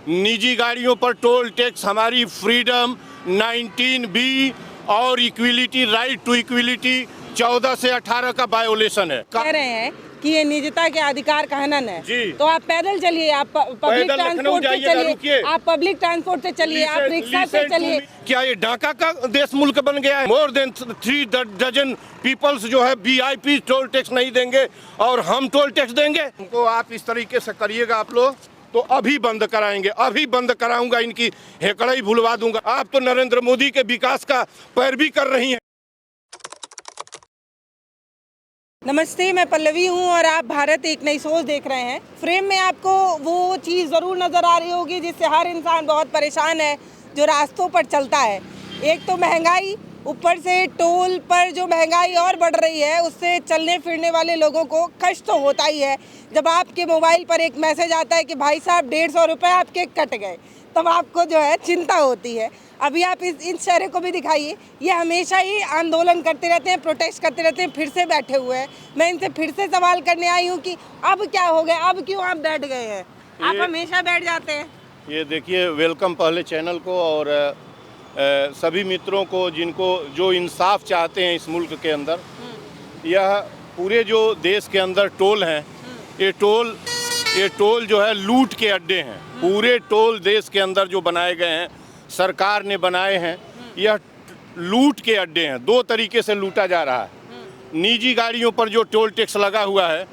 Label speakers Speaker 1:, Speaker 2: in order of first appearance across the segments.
Speaker 1: निजी गाड़ियों पर टोल टैक्स हमारी फ्रीडम 19B और इक्विलिटी, राइट टू इक्विलिटी 14 से 18 का वायोलेशन है।
Speaker 2: कह रहे हैं कि ये निजता के अधिकार का हनन है
Speaker 1: जी।
Speaker 2: तो आप पैदल चलिए, आप पब्लिक ट्रांसपोर्ट से चलिए, आप पब्लिक ट्रांसपोर्ट से चलिए, आप रिक्शा से चलिए।
Speaker 1: क्या ये ढाका का देश मुल्क बन गया है? मोर देन 3 डजन पीपल्स जो है VIP टोल टैक्स नहीं देंगे और हम टोल टैक्स देंगे। उनको आप इस तरीके से करिएगा आप लोग तो अभी बंद कराएंगे, अभी बंद कराऊंगा, इनकी हेकड़ाई भुलवा दूंगा। आप तो नरेंद्र मोदी के विकास का पैरवी कर रही हैं।
Speaker 2: नमस्ते, मैं पल्लवी हूँ और आप भारत एक नई सोच देख रहे हैं। फ्रेम में आपको वो चीज़ ज़रूर नज़र आ रही होगी जिससे हर इंसान बहुत परेशान है जो रास्तों पर चलता है। एक तो महंगाई, ऊपर से टोल पर जो महंगाई और बढ़ रही है उससे चलने फिरने वाले लोगों को कष्ट तो होता ही है। जब आपके मोबाइल पर एक मैसेज आता है कि भाई साहब 150 रुपये आपके कट गए, तब आपको जो है चिंता होती है। अभी आप इन चेहरे को भी दिखाइए, ये हमेशा ही आंदोलन करते रहते हैं, प्रोटेस्ट करते रहते हैं, फिर से बैठे हुए हैं। मैं इनसे फिर से सवाल करने आई हूँ कि अब क्या हो गया, अब क्यों आप बैठ गए हैं? आप हमेशा बैठ जाते हैं।
Speaker 1: ये देखिए, वेलकम पहले चैनल को और सभी मित्रों को जिनको जो इंसाफ चाहते हैं इस मुल्क के अंदर। यह पूरे जो देश के अंदर टोल हैं, ये टोल जो है लूट के अड्डे हैं। पूरे टोल देश के अंदर जो बनाए गए हैं, सरकार ने बनाए हैं, यह लूट के अड्डे हैं। 2 तरीके से लूटा जा रहा है। निजी गाड़ियों पर जो टोल टैक्स लगा हुआ है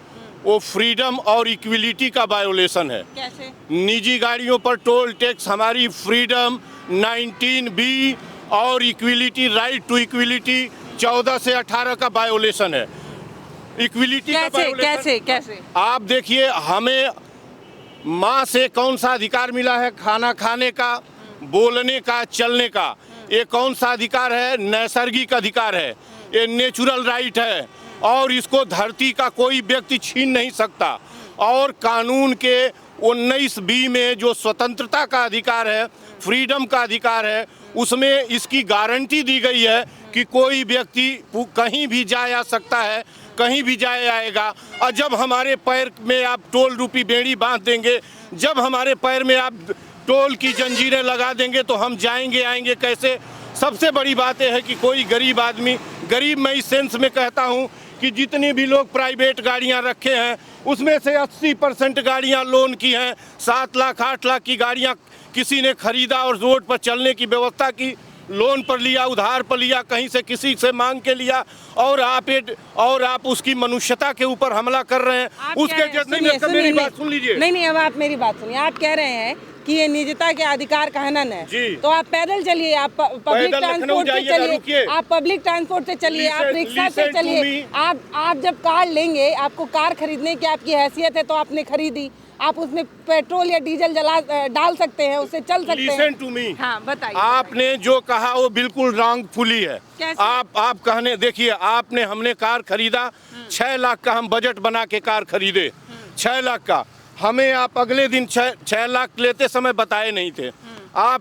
Speaker 1: वो फ्रीडम और इक्विलिटी का वायोलेशन है।
Speaker 2: कैसे?
Speaker 1: निजी गाड़ियों पर टोल टैक्स हमारी फ्रीडम 19B और इक्विलिटी, राइट टू इक्विलिटी 14 से 18 का वायोलेशन है। इक्विलिटी का वायोलेशन
Speaker 2: कैसे?
Speaker 1: आप देखिए, हमें माँ से कौन सा अधिकार मिला है? खाना खाने का, बोलने का, चलने का। ये कौन सा अधिकार है? नैसर्गिक अधिकार है, ये नेचुरल राइट है और इसको धरती का कोई व्यक्ति छीन नहीं सकता। और कानून के 19B में जो स्वतंत्रता का अधिकार है, फ्रीडम का अधिकार है, उसमें इसकी गारंटी दी गई है कि कोई व्यक्ति कहीं भी जा आ सकता है, कहीं भी जाए आएगा। और जब हमारे पैर में आप टोल रूपी बेड़ी बांध देंगे, जब हमारे पैर में आप टोल की जंजीरें लगा देंगे तो हम जाएंगे आएंगे कैसे? सबसे बड़ी बात यह है कि कोई गरीब आदमी, गरीब मैं इस सेंस में कहता हूँ कि जितनी भी लोग प्राइवेट गाड़ियाँ रखे हैं उसमें से 80% गाड़ियाँ लोन की हैं। 7 लाख 8 लाख की गाड़ियाँ किसी ने खरीदा और रोड पर चलने की व्यवस्था की, लोन पर लिया, उधार पर लिया, कहीं से किसी से मांग के लिया, और आप उसकी मनुष्यता के ऊपर हमला कर रहे हैं। उसके मेरी बात सुन लीजिए।
Speaker 2: नहीं, अब आप मेरी बात सुनिए। आप कह रहे हैं कि ये निजता के अधिकार का हनन है तो आप पैदल चलिए, आप पब्लिक ट्रांसपोर्ट से चलिए, आप पब्लिक ट्रांसपोर्ट से चलिए, आप रिक्शा से चलिए। आप जब कार लेंगे, आपको कार खरीदने की आपकी हैसियत है तो आपने खरीदी, आप उसमें पेट्रोल या डीजल डाल सकते हैं, उससे चल सकते हैं।
Speaker 1: Listen to me.
Speaker 2: हाँ, बताइए।
Speaker 1: आपने जो कहा वो बिल्कुल रॉन्गफुली है।
Speaker 2: कैसे?
Speaker 1: आप कहने देखिए, हमने कार खरीदा, 6 लाख का हम बजट बना के कार खरीदे, 6 लाख का। हमें आप अगले दिन 6 लाख लेते समय बताए नहीं थे।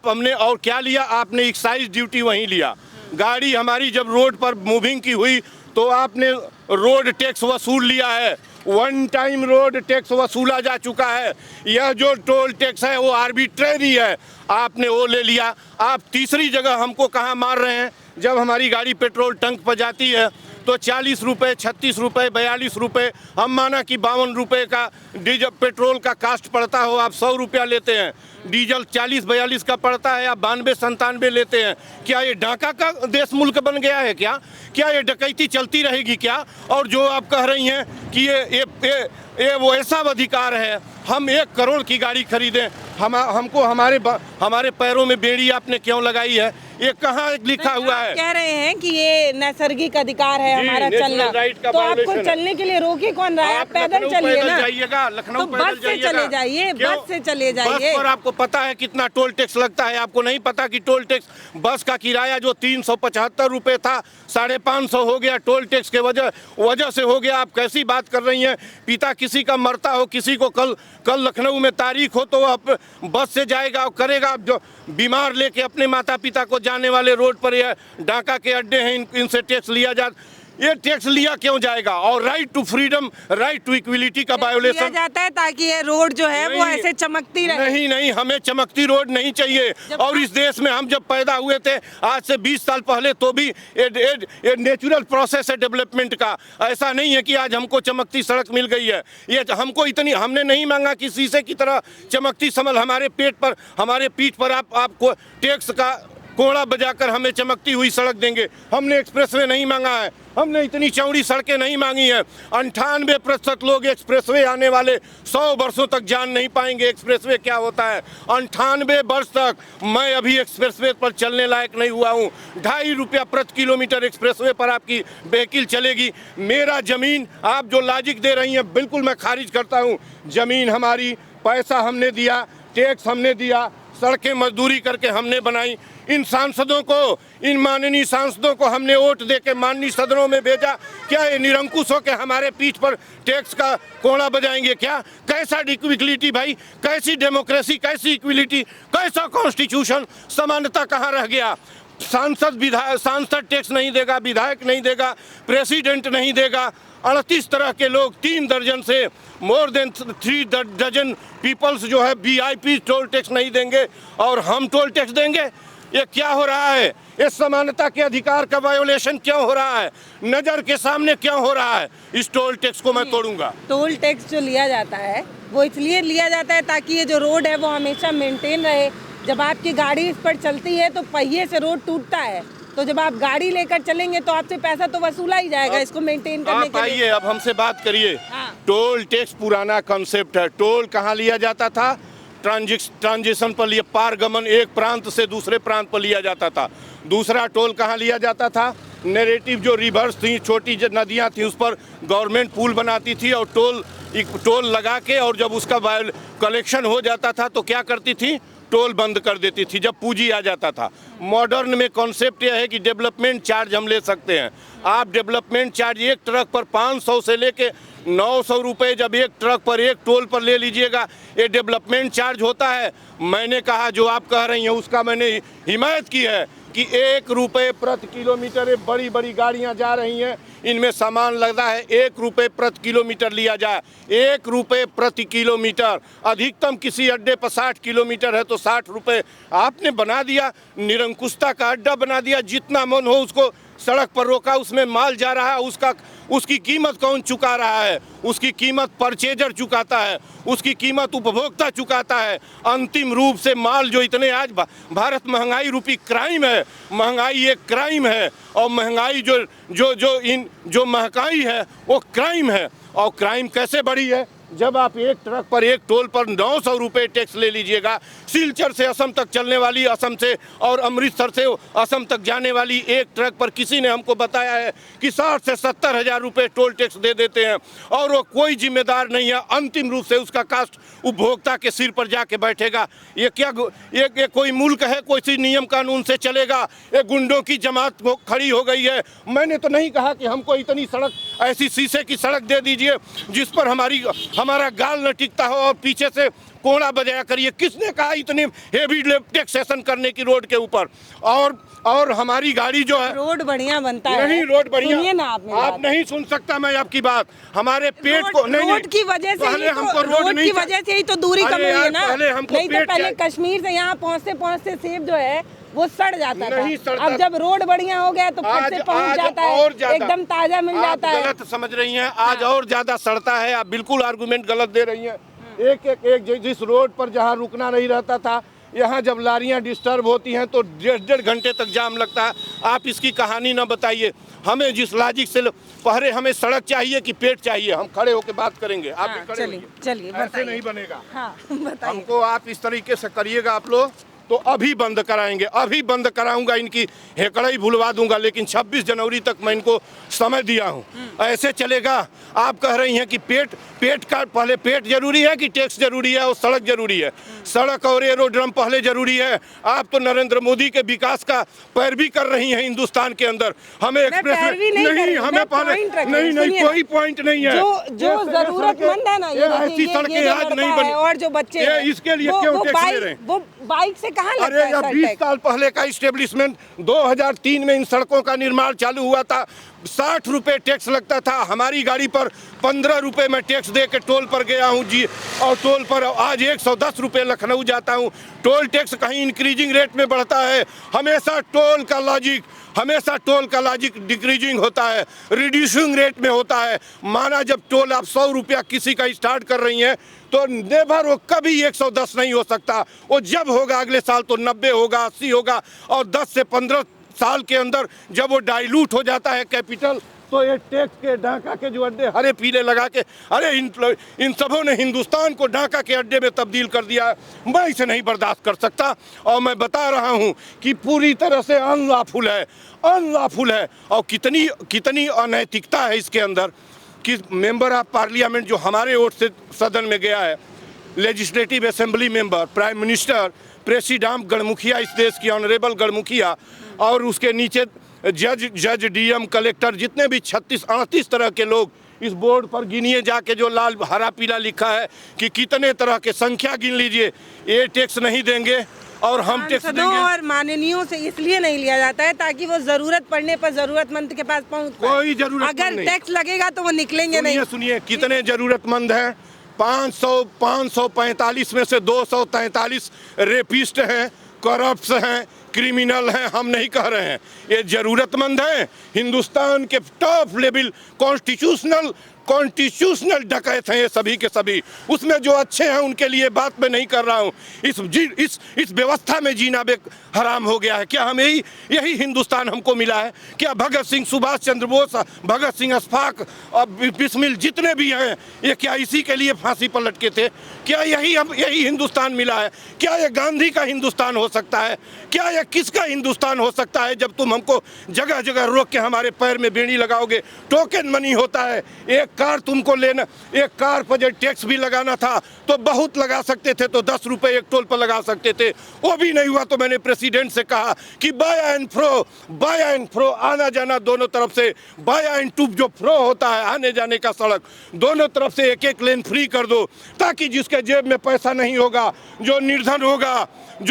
Speaker 1: हमने और क्या लिया? आपने एक्साइज ड्यूटी वहीं लिया। गाड़ी हमारी जब रोड पर मूविंग की हुई तो आपने रोड टैक्स वसूल लिया है। 1 टाइम रोड टैक्स वसूला जा चुका है। यह जो टोल टैक्स है वो आर्बिट्रेरी है, आपने वो ले लिया। आप तीसरी जगह हमको कहाँ मार रहे हैं? जब हमारी गाड़ी पेट्रोल टंक पर जाती है तो 40 रुपये, 36 रुपये, 42 रुपये, हम माना कि 52 रुपये का डीजल पेट्रोल का कास्ट पड़ता हो, आप 100 रुपया लेते हैं। डीजल 40-42 का पड़ता है, आप 92-97 लेते हैं। क्या ये ढाका का देश मुल्क बन गया है? क्या ये डकैती चलती रहेगी क्या? और जो आप कह रही हैं कि ये वो ऐसा अधिकार है, हम 1 करोड़ की गाड़ी खरीदें, हमको हमारे पैरों में बेड़ी आपने क्यों लगाई है? ये कहाँ लिखा हुआ है?
Speaker 2: कह रहे हैं कि ये नैसर्गिक अधिकार है हमारा चलना, तो आपको चलने के लिए रोके कौन रहा है? आप पैदल चलिए ना।
Speaker 1: जाइएगा, लखनऊ
Speaker 2: बस से चले जाइए, बस से चले जाइए।
Speaker 1: बस पर आपको पता है कितना टोल टैक्स लगता है? आपको नहीं पता कि टोल टैक्स, बस का किराया जो 375 रुपये था 550 हो गया, टोल टैक्स के वजह से हो गया। आप कैसी बात कर रही हैं? पिता किसी का मरता हो, किसी को कल लखनऊ में तारीख हो तो आप बस से जाएगा और करेगा। जो बीमार लेके अपने माता पिता को जाने वाले रोड पर यह ढाका के अड्डे हैं, इनसे टैक्स लिया जा। ये टैक्स लिया क्यों जाएगा? और right to freedom, right to equality का
Speaker 2: किया
Speaker 1: वायोलेशन
Speaker 2: जाता है ताकि ये रोड जो है वो
Speaker 1: नहीं,
Speaker 2: ऐसे चमकती रहे।
Speaker 1: नहीं नहीं, हमें चमकती रोड नहीं चाहिए। और इस देश में हम जब पैदा हुए थे आज से 20 साल पहले, तो भी ये नेचुरल प्रोसेस है डेवलपमेंट का। ऐसा नहीं है कि आज हमको चमकती सड़क मिल गई है। ये हमको इतनी, हमने नहीं मांगा कि शीशे की तरह चमकती समल हमारे पेट पर, हमारे पीठ पर आपको टैक्स का कोड़ा बजाकर हमें चमकती हुई सड़क देंगे। हमने एक्सप्रेसवे नहीं मांगा है, हमने इतनी चौड़ी सड़कें नहीं मांगी हैं। 98% लोग एक्सप्रेसवे आने वाले 100 वर्षों तक जान नहीं पाएंगे एक्सप्रेसवे क्या होता है। 98 वर्ष तक मैं अभी एक्सप्रेसवे पर चलने लायक नहीं हुआ हूँ। 2.5 रुपया प्रति किलोमीटर एक्सप्रेसवे पर आपकी व्हीकल चलेगी। मेरा ज़मीन आप जो लॉजिक दे रही हैं बिल्कुल मैं खारिज करता हूँ। ज़मीन हमारी, पैसा हमने दिया, टैक्स हमने दिया, सड़कें मजदूरी करके हमने बनाई। इन सांसदों को, इन माननीय सांसदों को हमने वोट दे के माननीय सदनों में भेजा। क्या ये निरंकुश हो के हमारे पीठ पर टैक्स का कोड़ा बजाएंगे क्या? कैसा इक्विलिटी भाई, कैसी डेमोक्रेसी, कैसी इक्विलिटी, कैसा कॉन्स्टिट्यूशन? समानता कहाँ रह गया? सांसद टैक्स नहीं देगा, विधायक नहीं देगा, प्रेसिडेंट नहीं देगा। 38 तरह के लोग, 3 दर्जन से मोर देन 3 डजन पीपल्स जो है VIP टोल टैक्स नहीं देंगे और हम टोल टैक्स देंगे। ये क्या हो रहा है? इस समानता के अधिकार का वायोलेशन क्यों हो रहा है? नजर के सामने क्यों हो रहा है? इस टोल टैक्स को मैं तोड़ूंगा।
Speaker 2: टोल टैक्स जो लिया जाता है वो इसलिए लिया जाता है ताकि ये जो रोड है वो हमेशा मेंटेन रहे। जब आपकी गाड़ी इस पर चलती है तो पहिए से रोड टूटता है, तो जब आप गाड़ी लेकर चलेंगे तो आपसे पैसा तो वसूला ही जाएगा इसको मेंटेन करने के लिए।
Speaker 1: आइए अब हमसे बात करिए।
Speaker 2: हाँ।
Speaker 1: टोल टैक्स पुराना कॉन्सेप्ट है। टोल कहाँ लिया जाता था? ट्रांजिशन पर लिया, पारगमन, एक प्रांत से दूसरे प्रांत पर लिया जाता था। दूसरा टोल कहाँ लिया जाता था? नैरेटिव जो रिवर्स थी, छोटी जो नदियाँ थी उस पर गवर्नमेंट पुल बनाती थी और टोल लगा के, और जब उसका कलेक्शन हो जाता था तो क्या करती थी? टोल बंद कर देती थी जब पूंजी आ जाता था। मॉडर्न में कॉन्सेप्ट यह है कि डेवलपमेंट चार्ज हम ले सकते हैं। आप डेवलपमेंट चार्ज एक ट्रक पर 500 से लेके 900 रुपये जब एक ट्रक पर, एक टोल पर ले लीजिएगा, ये डेवलपमेंट चार्ज होता है। मैंने कहा जो आप कह रही हैं उसका मैंने हिमायत की है कि 1 रुपये प्रति किलोमीटर। ये बड़ी बड़ी गाड़ियां जा रही हैं, इनमें सामान लगता है, 1 रुपये प्रति किलोमीटर लिया जाए। 1 रुपये प्रति किलोमीटर। अधिकतम किसी अड्डे पर 60 किलोमीटर है तो 60 रुपये आपने बना दिया, निरंकुशता का अड्डा बना दिया। जितना मन हो उसको सड़क पर रोका, उसमें माल जा रहा है, उसकी कीमत कौन चुका रहा है? उसकी कीमत परचेजर चुकाता है, उसकी कीमत उपभोक्ता चुकाता है। अंतिम रूप से माल जो इतने आज भारत महंगाई रूपी क्राइम है, महंगाई एक क्राइम है, और महंगाई जो महंगाई है वो क्राइम है। और क्राइम कैसे बढ़ी है? जब आप एक ट्रक पर, एक टोल पर 900 रुपये टैक्स ले लीजिएगा। सिलचर से असम तक चलने वाली, असम से और अमृतसर से असम तक जाने वाली एक ट्रक पर किसी ने हमको बताया है कि 60 से 70 हज़ार रुपये टोल टैक्स दे देते हैं और वो कोई जिम्मेदार नहीं है। अंतिम रूप से उसका कास्ट उपभोक्ता के सिर पर जाके बैठेगा। ये क्या ये कोई मुल्क है? कोई सी नियम कानून से चलेगा? ये गुंडों की जमात खड़ी हो गई है। मैंने तो नहीं कहा कि हमको इतनी सड़क, ऐसी शीशे की सड़क दे दीजिए जिस पर हमारा गाल न टिकता हो और पीछे से कोड़ा बजाया करिए। किसने कहा इतने हेवी टैक्सेशन करने की रोड के ऊपर? और हमारी गाड़ी जो है,
Speaker 2: रोड बढ़िया बनता है।
Speaker 1: नहीं, रोड बढ़िया,
Speaker 2: सुनिए ना
Speaker 1: आप नहीं सुन सकता मैं आपकी बात। हमारे पेट को नहीं,
Speaker 2: रोड की वजह से ही
Speaker 1: हमको
Speaker 2: रोड की वजह से ही तो दूरी कम हुई है ना।
Speaker 1: पहले हमको
Speaker 2: नहीं तो पहले कश्मीर से यहाँ पहुँचते सेब जो है वो सड़ जाता था। अब जब रोड बढ़िया हो गया तो फट से पहुँच जाता है, एकदम ताजा मिल जाता है।
Speaker 1: गलत समझ रही हैं, आज और ज्यादा सड़ता है। आप बिल्कुल आर्गुमेंट गलत दे रही हैं। एक जिस रोड पर जहाँ रुकना नहीं रहता था, यहाँ जब लारियाँ डिस्टर्ब होती हैं तो 1.5 घंटे तक जाम लगता है। आप इसकी कहानी ना बताइए। हमें जिस लॉजिक से पहले हमें सड़क चाहिए कि पेट चाहिए, हम खड़े होकर बात करेंगे। आप भी खड़े होइए।
Speaker 2: चलिए
Speaker 1: ऐसे नहीं बनेगा।
Speaker 2: हाँ, बताइए।
Speaker 1: हमको आप इस तरीके से करिएगा आप लोग तो अभी बंद कराएंगे, अभी बंद कराऊंगा, इनकी हेकड़ई भुलवा दूंगा। लेकिन 26 जनवरी तक मैं इनको समय दिया हूं। ऐसे चलेगा? आप कह रही हैं कि पेट का पहले पेट जरूरी है कि टैक्स जरूरी है और सड़क जरूरी है? सड़क और एरोड्रम पहले जरूरी है। आप तो नरेंद्र मोदी के विकास का पैरवी कर रही हैं हिंदुस्तान के अंदर। हमें एक्सप्रेस नहीं, हमें पहले नहीं, कोई पॉइंट नहीं है।
Speaker 2: जो जरूरतमंद है ना, ये
Speaker 1: ऐसी सड़कें आज नहीं बनी
Speaker 2: और जो बच्चे
Speaker 1: इसके लिए क्यों टैक्स ले रहे हैं?
Speaker 2: वो बाइक से कहाँ लगता
Speaker 1: अरे
Speaker 2: है
Speaker 1: या
Speaker 2: सर
Speaker 1: 20
Speaker 2: टैक्स?
Speaker 1: साल पहले का इस्टेब्लिशमेंट 2003 में इन सड़कों का निर्माण चालू हुआ था। 60 रुपए टैक्स लगता था। हमारी गाड़ी पर 15 रुपए मैं टैक्स दे के टोल पर गया हूँ जी, और टोल पर आज 110 रुपए लखनऊ जाता हूँ। टोल टैक्स कहीं इंक्रीजिंग रेट में बढ़ता है, हमेशा टोल का लॉजिक डिक्रीजिंग होता है, रिड्यूसिंग रेट में होता है। माना जब टोल आप 100 रुपया किसी का स्टार्ट कर रही हैं तो नेवर, वो कभी 110 नहीं हो सकता। वो जब होगा अगले साल तो 90 होगा, 80 होगा, और 10 से 15 साल के अंदर जब वो डाइल्यूट हो जाता है कैपिटल, तो ये टैक्स के डाका के जो अड्डे हरे पीले लगा के, अरे इन सबों ने हिंदुस्तान को डाका के अड्डे में तब्दील कर दिया है। मैं इसे नहीं बर्दाश्त कर सकता, और मैं बता रहा हूँ कि पूरी तरह से अनलॉफुल है। और कितनी अनैतिकता है इसके अंदर कि मेंबर ऑफ पार्लियामेंट जो हमारे वोट से सदन में गया है, legislative assembly member, prime minister, president गढ़मुखिया, इस देश की ऑनरेबल गढ़मुखिया, और उसके नीचे जज डीएम कलेक्टर, जितने भी 36-38 तरह के लोग इस बोर्ड पर गिनिए जाके, जो लाल हरा पीला लिखा है कि कितने तरह के, संख्या गिन लीजिए। ये टैक्स नहीं देंगे और हम टैक्स देंगे।
Speaker 2: और माननीयों से इसलिए नहीं लिया जाता है ताकि वो जरूरत पड़ने पर जरूरतमंद के पास पहुंच पाए।
Speaker 1: कोई जरूरत
Speaker 2: अगर
Speaker 1: नहीं।
Speaker 2: टैक्स लगेगा तो वो निकलेंगे नहीं।
Speaker 1: सुनिए कितने जरूरतमंद हैं। 545 में से 243 रेपिस्ट हैं, करप्ट्स हैं, क्रिमिनल हैं। हम नहीं कह रहे हैं, ये जरूरतमंद हैं। हिंदुस्तान के टॉप लेवल कॉन्स्टिट्यूशनल डकैत हैं ये सभी के सभी। उसमें जो अच्छे हैं उनके लिए बात मैं नहीं कर रहा हूँ। इस व्यवस्था में जीना हराम हो गया है। क्या हम यही हिंदुस्तान हमको मिला है? क्या भगत सिंह, सुभाष चंद्र बोस, भगत सिंह, अशफाक और बिस्मिल जितने भी हैं, ये क्या इसी के लिए फांसी पर लटके थे? क्या यही हिंदुस्तान मिला है? क्या ये गांधी का हिंदुस्तान हो सकता है? क्या ये किसका हिंदुस्तान हो सकता है जब तुम हमको जगह जगह रोक के हमारे पैर में बेड़ी लगाओगे? टोकन मनी होता है। एक कार तुमको लेना, एक कार पर जब टैक्स भी लगाना था तो बहुत लगा सकते थे, तो 10 रुपए एक टोल पर लगा सकते थे। वो भी नहीं हुआ तो मैंने प्रेसिडेंट से कहा कि बाया एंड फ्रो आना जाना दोनों तरफ से, बाया एंड टू जो फ्रो होता है आने जाने का सड़क, दोनों तरफ से एक लेन फ्री कर दो, ताकि जिसके जेब में पैसा नहीं होगा, जो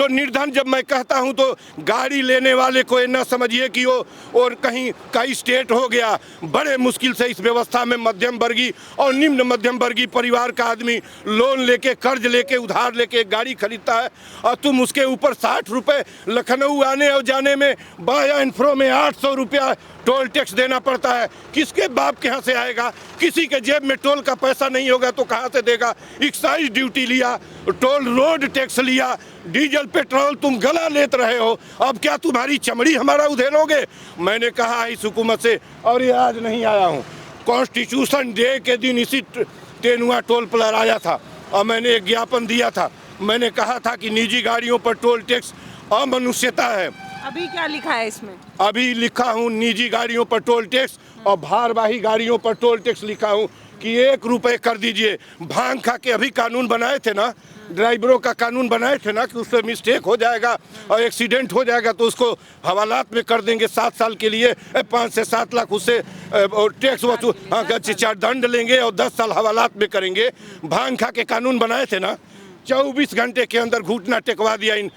Speaker 1: निर्धन, जब मैं कहता हूं तो गाड़ी लेने वाले को ये न समझिए कि वो और कहीं का स्टेट हो गया। बड़े मुश्किल से इस व्यवस्था में मध्यम वर्गीय और निम्न मध्यम वर्गीय परिवार का आदमी लोन लेके, कर्ज लेके, उधार लेके एक गाड़ी खरीदता है, और तुम उसके ऊपर 60 रुपए लखनऊ आने और जाने में, बाया एंड फ्रो में 800 रुपया टोल टैक्स देना पड़ता है। किसके बाप के यहाँ से आएगा? किसी के जेब में टोल का पैसा नहीं होगा तो कहाँ से देगा? एक्साइज ड्यूटी लिया, टोल रोड टैक्स लिया, डीजल पेट्रोल तुम गला लेते रहे हो। अब क्या तुम्हारी चमड़ी हमारा उधेलोगे? मैंने कहा इस हुकूमत से, और ये आज नहीं आया हूँ, कॉन्स्टिट्यूशन डे के दिन इसी तेनुआ टोल प्लाजा आया था और मैंने एक ज्ञापन दिया था। मैंने कहा था कि निजी गाड़ियों पर टोल टैक्स अमनुष्यता है।
Speaker 2: अभी क्या लिखा है इसमें?
Speaker 1: अभी लिखा हूँ निजी गाड़ियों पर टोल टैक्स और भारवाही गाड़ियों पर टोल टैक्स लिखा हूँ कि 1 रुपए कर दीजिए। भांग खा के अभी कानून बनाए थे ना, ड्राइवरों का कानून बनाए थे ना कि उससे मिस्टेक हो जाएगा और एक्सीडेंट हो जाएगा तो उसको हवालात में कर देंगे 7 साल के लिए, 5 से 7 लाख उससे टैक्स वसूल, हाँ, दंड लेंगे और 10 साल हवालात में करेंगे। भांग खा के कानून बनाए थे ना, 24 घंटे के अंदर घुटना टेकवा दिया। इन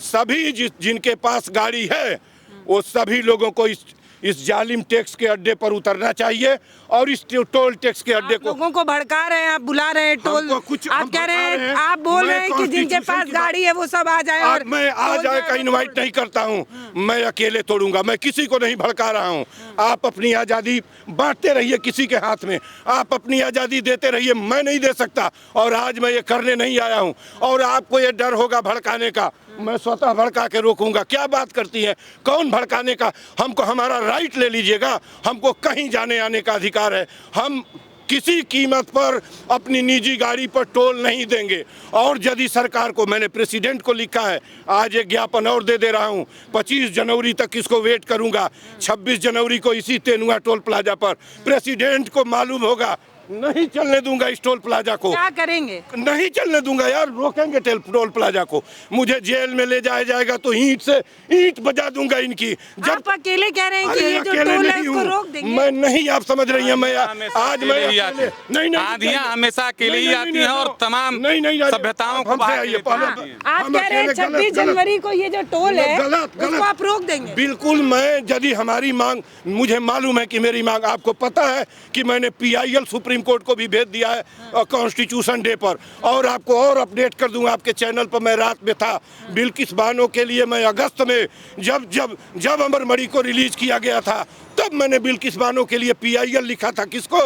Speaker 1: सभी जिनके पास गाड़ी है वो सभी लोगों को इस जालिम टैक्स के अड्डे पर उतरना चाहिए और इस टोल टैक्स के अड्डे को।
Speaker 2: लोगों को भड़का रहे हैं, आप बुला रहे हैं टोल, आप कह रहे हैं, आप बोल रहे हैं कि जिनके पास गाड़ी है वो सब आ जाए। और
Speaker 1: मैं आ जाए का इनवाइट नहीं करता हूं, मैं अकेले तोड़ूंगा, मैं किसी को नहीं भड़का रहा हूं। आप अपनी आज़ादी बांटते रहिए किसी के हाथ में, आप अपनी आज़ादी देते रहिए, मैं नहीं दे सकता और आज मैं ये करने नहीं आया हूं। और आपको ये डर होगा भड़काने का, मैं स्वतः भड़का के रोकूंगा। क्या बात करती है, कौन भड़काने का? हमको हमारा राइट ले लीजिएगा, हमको कहीं जाने आने का अधिकार है। हम किसी कीमत पर अपनी निजी गाड़ी पर टोल नहीं देंगे। और यदि सरकार को, मैंने प्रेसिडेंट को लिखा है, आज एक ज्ञापन और दे रहा हूं, 25 जनवरी तक इसको वेट करूंगा। 26 जनवरी को इसी तेनुआ टोल प्लाजा पर प्रेसिडेंट को मालूम होगा नहीं चलने दूंगा इस टोल प्लाजा को।
Speaker 2: क्या करेंगे?
Speaker 1: नहीं चलने दूंगा यार, रोकेंगे टोल प्लाजा को। मुझे जेल में ले जाया जाएगा तो ईंट से ईंट बजा दूंगा इनकी।
Speaker 2: आप अकेले कह रहे हैं कि ये जो
Speaker 1: अकेले
Speaker 2: टोल है
Speaker 1: नहीं
Speaker 2: उसको
Speaker 1: हूँ
Speaker 2: रोक देंगे?
Speaker 1: मैं, नहीं आप समझ रही हैं, मैं आज मैं नहीं
Speaker 3: आंधियां हमेशा अकेले ही आती हैं और तमाम सभ्यताओं को
Speaker 1: हमसे आइए पहले।
Speaker 2: आप कह रहे हैं 26 जनवरी को ये जो टोल है उसको आप रोक देंगे?
Speaker 1: बिल्कुल, मैं यदि हमारी मांग, मुझे मालूम है कि मेरी मांग, आपको पता है कि मैंने PIL सुप्रीम कोर्ट को भी भेज दिया है कॉन्स्टिट्यूशन डे पर, और आपको और अपडेट कर दूंगा आपके चैनल पर। मैं रात में था बिल्किस बानो के लिए, मैं अगस्त में जब जब जब अमरमणि को रिलीज किया गया था तब मैंने बिल्किस बानो के लिए PIL लिखा था। किसको?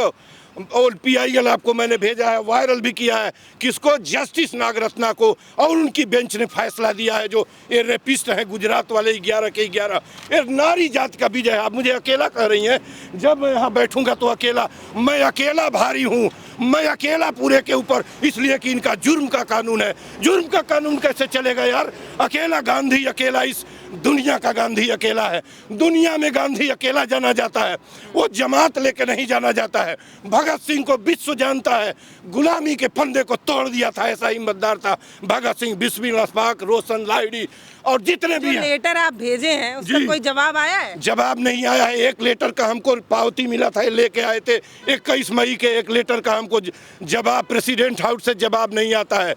Speaker 1: और PIL आपको मैंने भेजा है, वायरल भी किया है। किसको? जस्टिस नागरत्ना को। और उनकी बेंच ने फैसला दिया है, जो ये रेपिस्ट हैं गुजरात वाले 11 के 11, ये नारी जाति का विजय है। आप मुझे अकेला कह रही हैं, जब मैं यहाँ बैठूंगा तो अकेला, मैं अकेला भारी हूँ, मैं अकेला पूरे के ऊपर, इसलिए कि इनका जुर्म का कानून है। जुर्म का कानून कैसे चलेगा यार? अकेला गांधी, अकेला इस दुनिया का गांधी अकेला है। दुनिया में गांधी अकेला जाना जाता है, वो जमात लेके नहीं जाना जाता है। भगत सिंह को विश्व जानता है, गुलामी के फंदे को तोड़ दिया था, ऐसा हिम्मतदार था भगत सिंह। बिस्मिल अशफाक, रोशन लाहिड़ी और जितने भी हैं।
Speaker 2: लेटर आप भेजे हैं उसका कोई जवाब आया है? जवाब
Speaker 1: नहीं आया है। एक लेटर का हमको पावती मिला था, लेके आए थे 21 मई के। एक लेटर का हमको जवाब प्रेसिडेंट हाउस से जवाब नहीं आता है।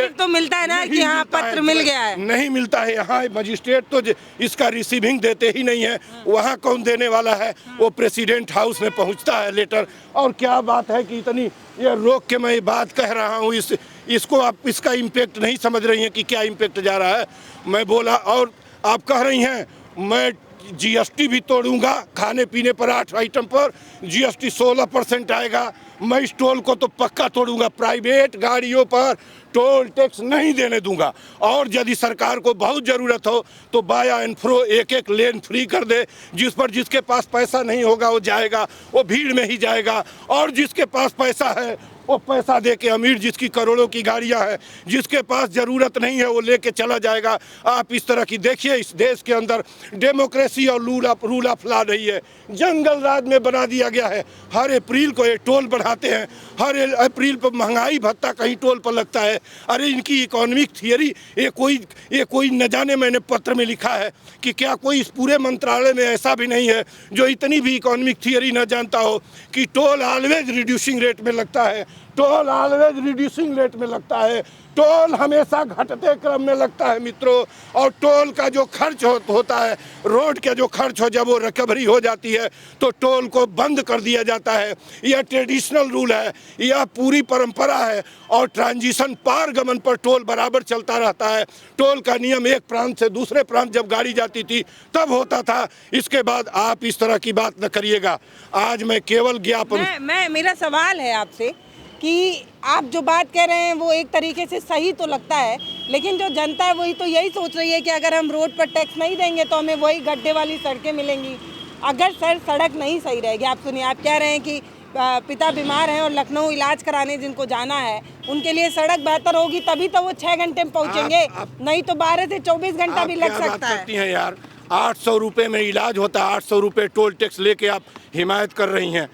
Speaker 2: तो मिलता है ना कि हाँ पत्र मिल गया है?
Speaker 1: नहीं मिलता है। यहाँ मजिस्ट्रेट तो इसका रिसीविंग देते ही नहीं है, वहाँ कौन देने वाला है? वो प्रेसिडेंट हाउस में पहुँचता है लेटर। और क्या बात है कि इतनी ये रोक के मैं बात कह रहा हूँ, इसको आप इसका इम्पेक्ट नहीं समझ रही हैं कि क्या इम्पेक्ट जा रहा है। मैं बोला, और आप कह रही हैं मैं GST भी तोड़ूंगा, खाने पीने पर 8 आइटम पर GST 16% आएगा। मैं इस टोल को तो पक्का तोड़ूंगा। प्राइवेट गाड़ियों पर टोल टैक्स नहीं देने दूंगा। और यदि सरकार को बहुत ज़रूरत हो तो बाया एंड फ्रो एक लेन फ्री कर दे। जिसके पास पैसा नहीं होगा वो जाएगा, वो भीड़ में ही जाएगा। और जिसके पास पैसा है वो पैसा दे के, अमीर जिसकी करोड़ों की गाड़ियां हैं, जिसके पास ज़रूरत नहीं है वो लेके चला जाएगा। आप इस तरह की देखिए, इस देश के अंदर डेमोक्रेसी और रूल ऑफ लॉ नहीं है, जंगल राज में बना दिया गया है। हर अप्रैल को ये टोल बढ़ाते हैं, हर अप्रैल पर महंगाई भत्ता कहीं टोल पर लगता है। अरे इनकी इकोनॉमिक थियरी, ये कोई न जाने, मैंने पत्र में लिखा है कि क्या कोई इस पूरे मंत्रालय में ऐसा भी नहीं है जो इतनी भी इकोनॉमिक थियरी न जानता हो कि टोल ऑलवेज रिड्यूसिंग रेट में लगता है। टोल ऑलवेज रिड्यूसिंग रेट में लगता है। टोल हमेशा घटते क्रम में लगता है मित्रों। और टोल का जो खर्च होता है, रोड के जो खर्च हो, जब वो रिकवरी हो जाती है तो टोल को बंद कर दिया जाता है। यह ट्रेडिशनल रूल है, यह पूरी परंपरा है। और ट्रांजिशन पारगमन पर टोल बराबर चलता रहता है। टोल का नियम एक प्रांत से दूसरे प्रांत जब गाड़ी जाती थी तब होता था। इसके बाद आप इस तरह की बात न करिएगा। आज मैं केवल ज्ञापन,
Speaker 2: मेरा सवाल है आपसे कि आप जो बात कह रहे हैं वो एक तरीके से सही तो लगता है, लेकिन जो जनता है वही तो यही सोच रही है कि अगर हम रोड पर टैक्स नहीं देंगे तो हमें वही गड्ढे वाली सड़कें मिलेंगी। अगर सड़क नहीं सही रहेगी, आप सुनिए, आप कह रहे हैं कि पिता बीमार हैं और लखनऊ इलाज कराने जिनको जाना है उनके लिए सड़क बेहतर होगी तभी तो वो 6 घंटे में पहुँचेंगे, नहीं तो 12 से 24 घंटा भी लग सकता है।
Speaker 1: यार 800 रुपये में इलाज होता है, 800 रुपये टोल टैक्स लेके आप हिमायत कर रही हैं।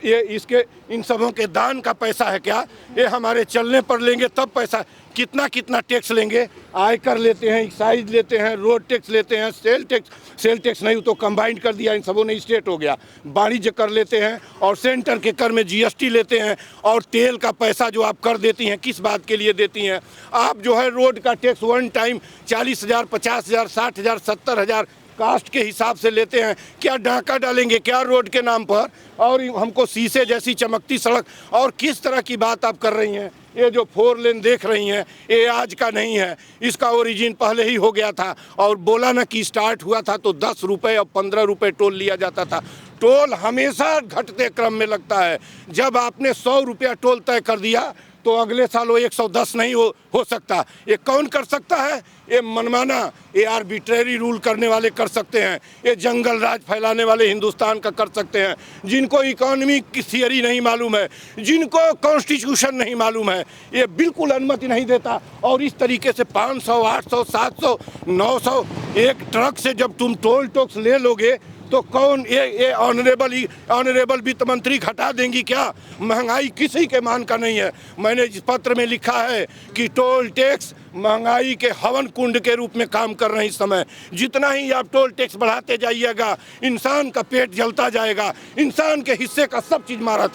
Speaker 1: ये इसके इन सबों के दान का पैसा है क्या? ये हमारे चलने पर लेंगे तब पैसा। कितना टैक्स लेंगे? आयकर लेते हैं, एक्साइज लेते हैं, रोड टैक्स लेते हैं, सेल टैक्स नहीं तो कंबाइंड कर दिया, इन सबों ने स्टेट हो गया। वाणिज्य कर लेते हैं और सेंटर के कर में GST लेते हैं। और तेल का पैसा जो आप कर देती हैं, किस बात के लिए देती हैं? आप जो है रोड का टैक्स वन टाइम 40,000, 50,000, 60,000, 70,000 कास्ट के हिसाब से लेते हैं। क्या डाका डालेंगे क्या रोड के नाम पर? और हमको शीशे जैसी चमकती सड़क। और किस तरह की बात आप कर रही हैं? ये जो 4 लेन देख रही हैं ये आज का नहीं है, इसका ओरिजिन पहले ही हो गया था। और बोला ना कि स्टार्ट हुआ था तो 10 रुपये और 15 रुपये टोल लिया जाता था। टोल हमेशा घटते क्रम में लगता है। जब आपने 100 रुपया टोल तय कर दिया तो अगले साल वो 110 नहीं हो सकता। ये कौन कर सकता है? ये मनमाना, ये आर्बिट्रेरी रूल करने वाले कर सकते हैं। ये जंगल राज फैलाने वाले हिंदुस्तान का कर सकते हैं। जिनको इकोनॉमी की थियरी नहीं मालूम है, जिनको कॉन्स्टिट्यूशन नहीं मालूम है, ये बिल्कुल अनुमति नहीं देता। और इस तरीके से 500, 800, 700, 900 एक ट्रक से जब तुम टोल टैक्स ले लोगे तो कौन ये ऑनरेबल वित्त मंत्री घटा देंगी क्या? महंगाई किसी के मान का नहीं है। मैंने इस पत्र में लिखा है कि टोल टैक्स महंगाई के हवन कुंड के रूप में काम कर रहे हैं इस समय। जितना ही आप टोल टैक्स बढ़ाते जाइएगा, इंसान का पेट जलता जाएगा, इंसान के हिस्से का सब चीज़ मारा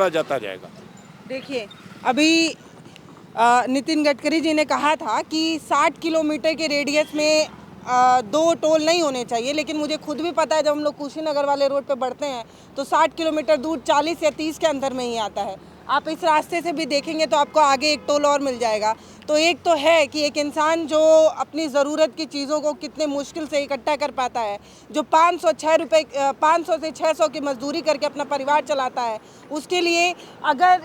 Speaker 1: जाता जाएगा।
Speaker 2: देखिए, अभी नितिन गडकरी जी ने कहा था कि 60 किलोमीटर के रेडियस में 2 टोल नहीं होने चाहिए, लेकिन मुझे खुद भी पता है जब हम लोग कुशीनगर वाले रोड पे बढ़ते हैं तो 60 किलोमीटर दूर 40 या 30 के अंदर में ही आता है। आप इस रास्ते से भी देखेंगे तो आपको आगे एक टोल और मिल जाएगा। तो एक तो है कि एक इंसान जो अपनी ज़रूरत की चीज़ों को कितने मुश्किल से इकट्ठा कर पाता है, जो 500 से 600 की मजदूरी करके अपना परिवार चलाता है, उसके लिए अगर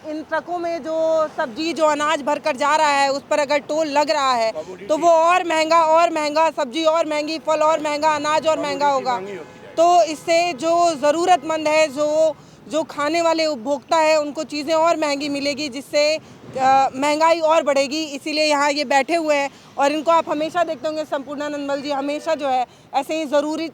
Speaker 2: इन ट्रकों में जो सब्जी जो अनाज भर कर जा रहा है उस पर अगर टोल लग रहा है तो वो और महंगा, सब्जी और महंगी, फल और महंगा, अनाज और महंगा होगा। तो इससे जो ज़रूरतमंद है, जो खाने वाले उपभोक्ता है, उनको चीज़ें और महंगी मिलेगी, जिससे महंगाई और बढ़ेगी। इसीलिए यहाँ ये बैठे हुए हैं और इनको आप हमेशा देखते होंगे, संपूर्णानंद मल जी हमेशा जो है ऐसे ही ज़रूरी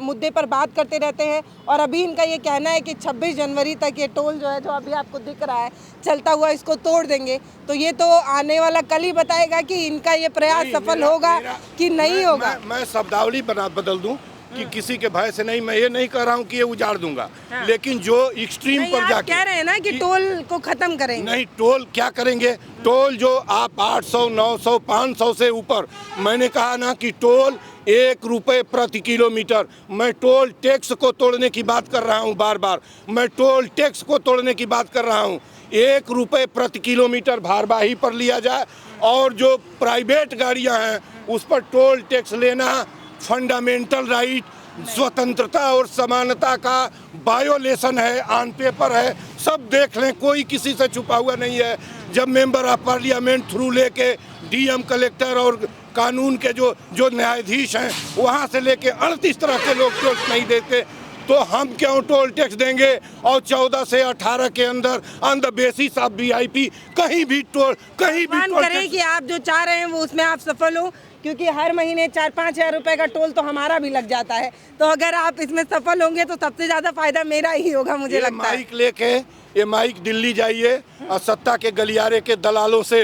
Speaker 2: मुद्दे पर बात करते रहते हैं। और अभी इनका ये कहना है कि 26 जनवरी तक ये टोल जो है, जो अभी आपको दिख रहा है चलता हुआ, इसको तोड़ देंगे। तो ये तो आने वाला कल ही बताएगा कि इनका ये प्रयास सफल होगा कि नहीं होगा।
Speaker 1: मैं शब्दावली बदल दूं कि किसी के भय से नहीं, मैं ये नहीं कह रहा हूँ कि ये उजाड़ दूंगा, लेकिन जो एक्सट्रीम पर जाके
Speaker 2: कह रहे हैं ना कि टोल को खत्म करेंगे।
Speaker 1: नहीं, टोल क्या करेंगे? टोल जो आप 800, 900, 500 से ऊपर, मैंने कहा ना कि टोल 1 रुपये प्रति किलोमीटर। मैं टोल टैक्स को तोड़ने की बात कर रहा हूँ, बार मैं टोल टैक्स को तोड़ने की बात कर रहा हूँ। 1 रुपये प्रति किलोमीटर भारवाही पर लिया जाए और जो प्राइवेट गाड़ियाँ हैं उस पर टोल टैक्स लेना फंडामेंटल राइट, स्वतंत्रता और समानता का वायोलेशन है, ऑन पेपर है, सब देख लें, कोई किसी से छुपा हुआ नहीं है। जब मेंबर ऑफ पार्लियामेंट थ्रू लेके डीएम, कलेक्टर और कानून के जो न्यायाधीश हैं वहाँ से लेके 38 तरह के लोग टैक्स नहीं देते, तो हम क्यों टोल टैक्स देंगे? और 14 से 18 के अंदर on the basis of VIP कहीं भी टोल
Speaker 2: करें कि आप जो चाह रहे हैं वो उसमें आप सफल हो, क्योंकि हर महीने 4-5 हज़ार रुपए का टोल तो हमारा भी लग जाता है। तो अगर आप इसमें सफल होंगे तो सबसे ज़्यादा फायदा मेरा ही होगा, मुझे लगता है।
Speaker 1: माइक लेके ये माइक दिल्ली जाइए और सत्ता के गलियारे के दलालों से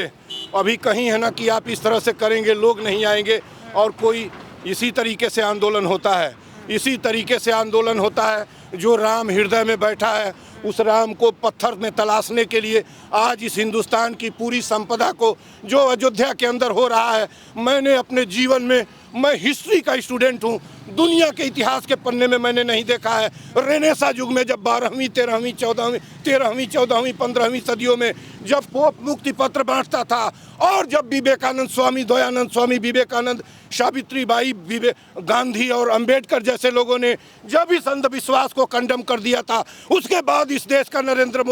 Speaker 1: अभी कहीं है ना कि आप इस तरह से करेंगे, लोग नहीं आएंगे। और कोई इसी तरीके से आंदोलन होता है, इसी तरीके से आंदोलन होता है। जो राम हृदय में बैठा है उस राम को पत्थर में तलाशने के लिए आज इस हिंदुस्तान की पूरी संपदा को जो अयोध्या के अंदर हो रहा है, मैंने अपने जीवन में, मैं हिस्ट्री का स्टूडेंट हूँ, दुनिया के इतिहास के पन्ने में मैंने नहीं देखा है। रेनेसा युग में जब 12वीं 13वीं 14वीं 15वीं सदियों में जब पोप मुक्ति पत्र बांटता था और जब विवेकानंद स्वामी, दयानंद स्वामी विवेकानंद, सावित्रीबाई गांधी और अंबेडकर जैसे लोगों ने जब इस अंधविश्वास को कंडम कर दिया था, उसके बाद इस देश का Narendra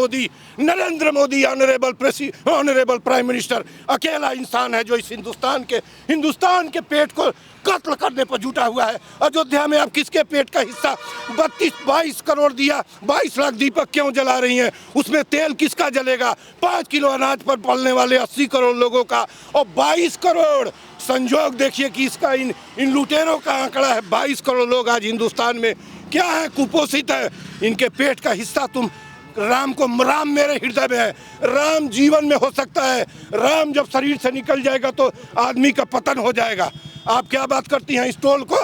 Speaker 1: Modi honourable prime minister अकेला इंसान है जो इस हिंदुस्तान के पेट को कत्ल करने पर जुटा हुआ है। अयोध्या में आप किसके पेट का हिस्सा 22 करोड़ दिया, 22 लाख दीपक क्यों जला रही हैं? उसमें तेल किसका जलेगा? 5 किलो अनाज पर पलने वाले 80 करोड़ लोगों का, और 22 करोड़ संजोग देखिए कि इसका इन लुटेरों का आंकड़ा है। 22 करोड़ लोग आज हिंदुस्तान में क्या है? कुपोषित है। इनके पेट का हिस्सा तुम राम मेरे हृदय में है। राम जीवन में हो सकता है, राम जब शरीर से निकल जाएगा तो आदमी का पतन हो जाएगा। आप क्या बात करती हैं इस टोल को?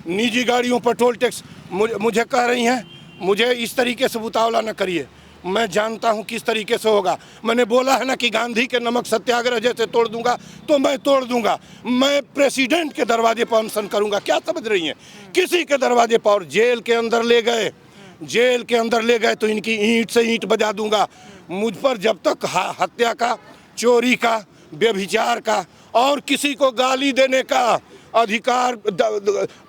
Speaker 1: निजी गाड़ियों पर टोल टैक्स मुझे कह रही हैं, मुझे इस तरीके से उतावला न करिए, मैं जानता हूं किस तरीके से होगा। मैंने बोला है ना कि गांधी के नमक सत्याग्रह जैसे तोड़ दूंगा तो मैं तोड़ दूंगा। मैं प्रेसिडेंट के दरवाजे पर अनशन करूंगा, क्या समझ रही हैं? किसी के दरवाजे पर, जेल के अंदर ले गए तो इनकी ईंट से ईंट बजा दूंगा। मुझ पर जब तक हत्या का, चोरी का, व्यभिचार का और किसी को गाली देने का अधिकार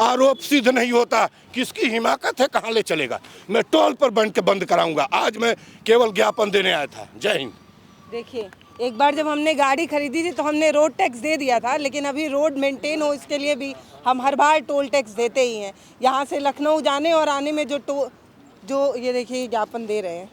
Speaker 1: आरोप सिद्ध नहीं होता, किसकी हिमाकत है, कहाँ ले चलेगा? मैं टोल पर बंद कराऊंगा। आज मैं केवल ज्ञापन देने आया था। जय हिंद।
Speaker 2: देखिए, एक बार जब हमने गाड़ी खरीदी थी तो हमने रोड टैक्स दे दिया था, लेकिन अभी रोड मेंटेन हो इसके लिए भी हम हर बार टोल टैक्स देते ही हैं। यहाँ से लखनऊ जाने और आने में जो ये देखिए ज्ञापन दे रहे हैं,